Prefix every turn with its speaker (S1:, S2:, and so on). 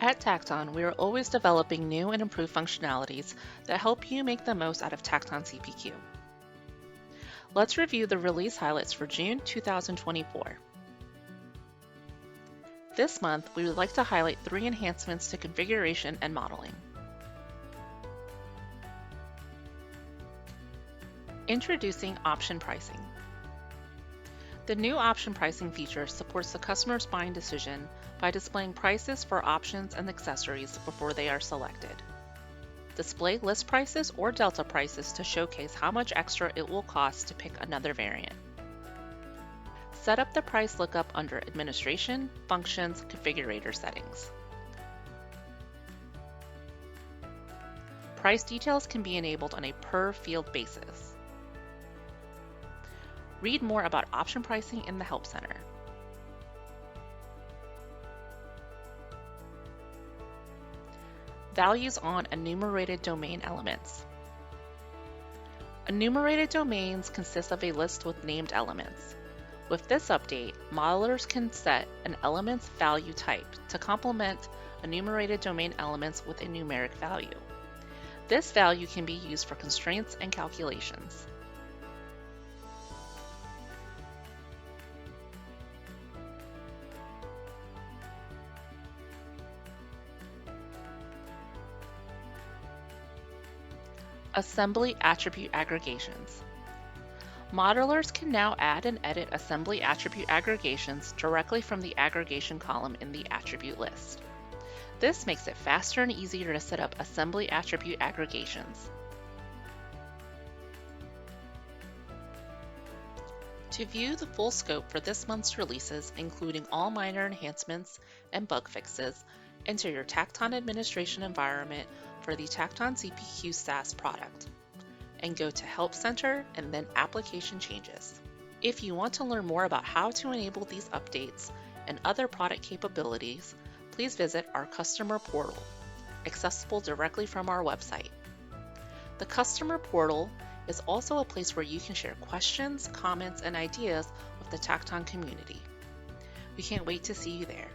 S1: At Tacton, we are always developing new and improved functionalities that help you make the most out of Tacton CPQ. Let's review the release highlights for June 2024. This month, we would like to highlight 3 enhancements to configuration and modeling. Introducing option pricing. The new option pricing feature supports the customer's buying decision by displaying prices for options and accessories before they are selected. Display list prices or delta prices to showcase how much extra it will cost to pick another variant. Set up the price lookup under Administration, Functions, Configurator settings. Price details can be enabled on a per field basis. Read more about option pricing in the Help Center. Values on enumerated domain elements. Enumerated domains consist of a list with named elements. With this update, modelers can set an element's value type to complement enumerated domain elements with a numeric value. This value can be used for constraints and calculations. Assembly attribute aggregations. Modelers can now add and edit assembly attribute aggregations directly from the aggregation column in the attribute list. This makes it faster and easier to set up assembly attribute aggregations. To view the full scope for this month's releases, including all minor enhancements and bug fixes, enter your Tacton administration environment for the Tacton CPQ SaaS product, and go to Help Center and then Application Changes. If you want to learn more about how to enable these updates and other product capabilities, please visit our customer portal, accessible directly from our website. The customer portal is also a place where you can share questions, comments, and ideas with the Tacton community. We can't wait to see you there.